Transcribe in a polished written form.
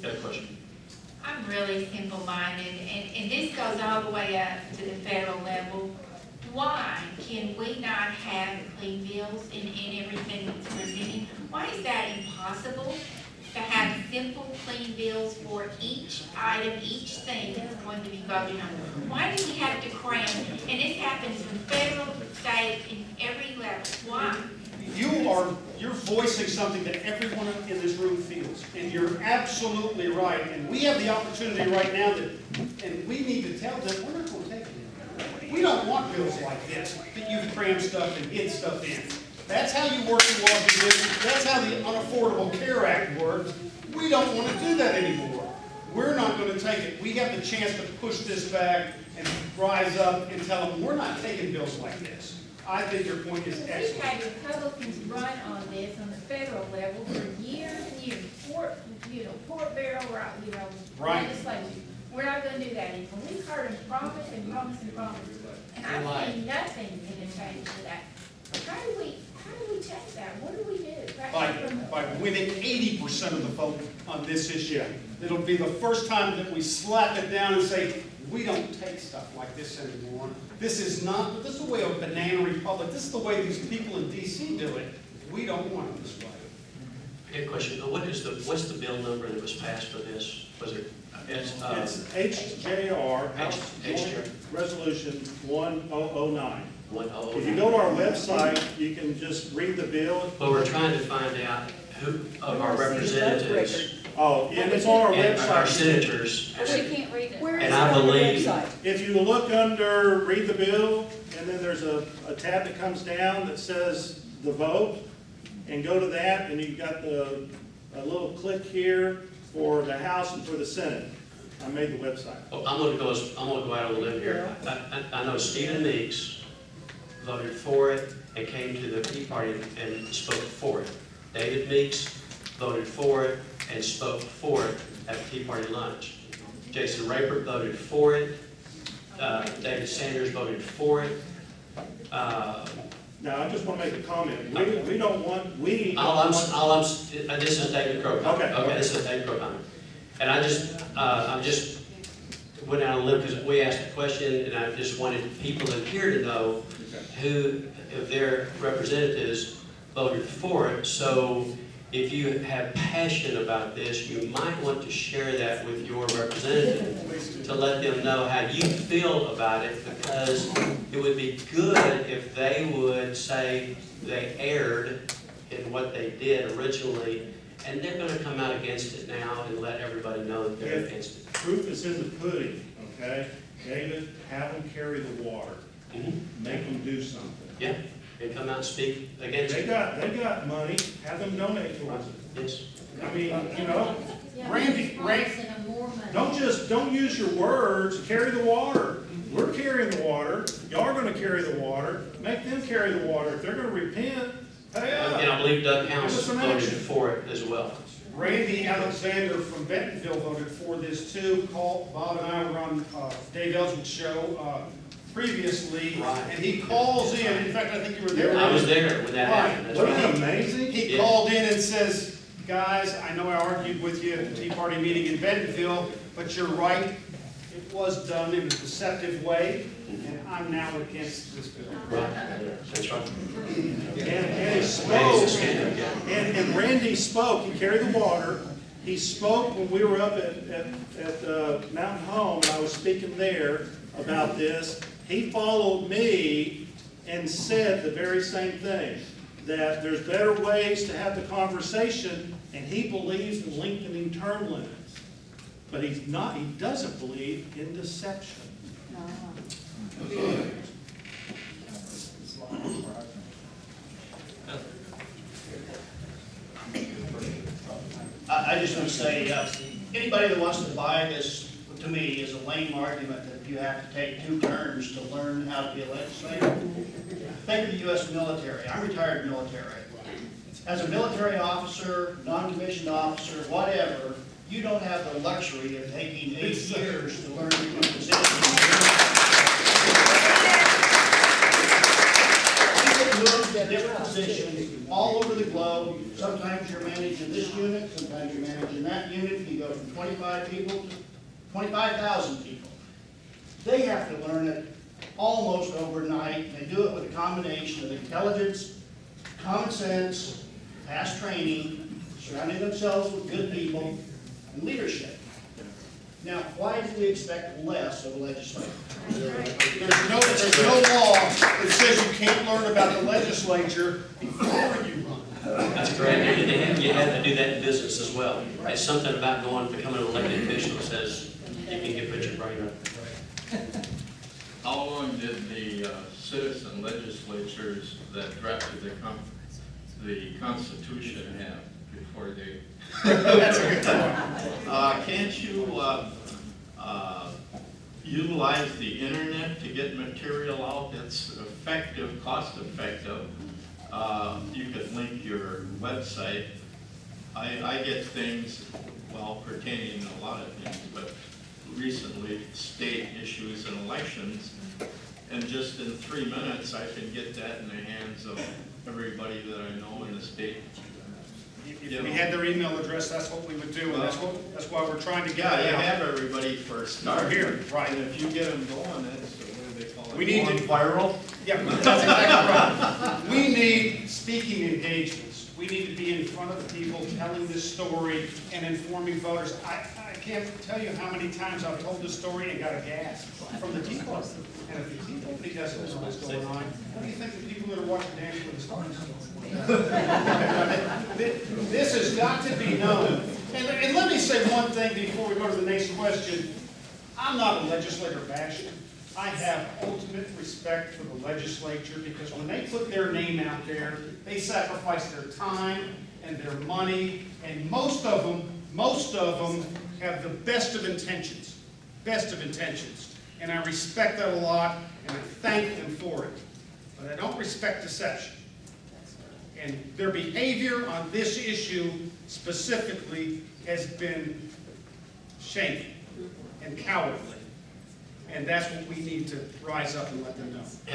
Got a question? I'm really simple-minded, and this goes all the way up to the federal level. Why can we not have clean bills in everything that's presented? Why is that impossible? To have simple, clean bills for each item, each thing that's going to be voted on? Why do we have to cram? And this happens from federal, state, and every level. Why? You're voicing something that everyone in this room feels, and you're absolutely right. And we have the opportunity right now and we need to tell them we're not going to take it. We don't want bills like this that you cram stuff and hid stuff in. That's how you work in Washington. That's how the Unaffordable Care Act works. We don't want to do that anymore. We're not going to take it. We have the chance to push this back and rise up and tell them we're not taking bills like this. I think your point is We've excellent. had Republicans run on this on the federal level for years and years. Port barrel, Right. legislation. We're not going to do that anymore. We've heard them promise and promise and promise. And I've seen nothing in the change to that. How do we change that? What do we do? By winning 80% of the vote on this issue. It'll be the first time that we slap it down and say, we don't take stuff like this anymore. This is the way of banana republic. This is the way these people in DC do it. We don't want it this way. I got a question. What's the bill number that was passed for this? Was it? It's HJR, House Joint Resolution 1009. 1009. If you go to our website, you can just read the bill. But we're trying to find out who of our representatives Oh, and it's on our and our website. senators. But we can't read it. And I believe, If you look under read the bill, and then there's a tab that comes down that says the vote, and go to that, and you've got a little click here for the House and for the Senate. I made the website. I'm gonna go out on a limb here. I know Stephen Meeks voted for it and came to the Tea Party and spoke for it. David Meeks voted for it and spoke for it at the Tea Party lunch. Jason Rayford voted for it. David Sanders voted for it. Now, I just want to make a comment. We don't want, This is David Crow. Okay. This is David Crow. And I'm just went out on a limb because we asked a question, and I just wanted people in here to know who of their representatives voted for it. So if you have passion about this, you might want to share that with your representative to let them know how you feel about it, because it would be good if they would say they erred in what they did originally, and they're going to come out against it now and let everybody know that they're against it. proof is in the pudding, okay? David, have them carry the water. Make them do something. Yeah, and come out and speak against They it. got money, have them donate towards it. Yes. I mean, Randy, don't use your words, carry the water. We're carrying the water, y'all are gonna carry the water, make them carry the water. If they're gonna repent, hey And I believe Doug House Give us some voted action. for it as well. Randy Alexander from Bentonville voted for this too. Bob and I were on Dave Ellswood's show previously, Right. and he calls in fact, I think you were there. I was there when that Right. happened. That's wasn't right. it amazing? He Yeah. called in and says, guys, I know I argued with you at the Tea Party meeting in Bentonville, but you're right. It was done in a deceptive way, and I'm now against this bill. Right. That's right. And he Randy's a spoke, stand-up guy. and Randy spoke, he carried the water. He spoke when we were up at Mountain Home, and I was speaking there about this. He followed me and said the very same thing, that there's better ways to have the conversation, and he believes in lengthening term limits. But he doesn't believe in deception. I just want to say, anybody that wants to buy this, to me, is a lame argument that you have to take 2 terms to learn how to be a legislator. Think of the U.S. military. I'm retired military. As a military officer, non-commissioned officer, whatever, you don't have the luxury of taking 8 years to learn your position. You can move to different positions all over the globe, Sometimes you're managing this unit, sometimes you're managing that unit, you go from 25 people to 25,000 people. They have to learn it almost overnight, and they do it with a combination of intelligence, common sense, past training, surrounding themselves with good people, and leadership. Now, why do we expect less of a legislator? There's no law that says you can't learn about the legislature before you run. That's correct, and you have to do that in business as well. It's something about becoming an elected official that says you can put your brain up. How long did the citizen legislatures that drafted the Constitution have before they? That's a good point. Can't you utilize the internet to get material out that's effective, cost effective? You could link your website. I get things, well, pertaining to a lot of things, but recently state issues and elections, and just in 3 minutes I can get that in the hands of everybody that I know in the state. If we had their email address, that's what we would do, and that's why we're trying to get Yeah, it you out. have everybody for a start. We're here, right. And if you get them going, that's what do they call it? We need to- Viral? Yeah, that's exactly right. We need speaking engagements. We need to be in front of the people telling this story and informing voters. I can't tell you how many times I've told this story and got a gasp from the people. And if the people doesn't know what's going on, what do you think the people that are watching Dancing with the Stars know? This has got to be known. And let me say one thing before we go to the next question. I'm not a legislator basher. I have ultimate respect for the legislature because when they put their name out there, they sacrifice their time and their money, and most of them have the best of intentions, And I respect that a lot, and I thank them for it. But I don't respect deception. And their behavior on this issue specifically has been shameful and cowardly. And that's what we need to rise up and let them know.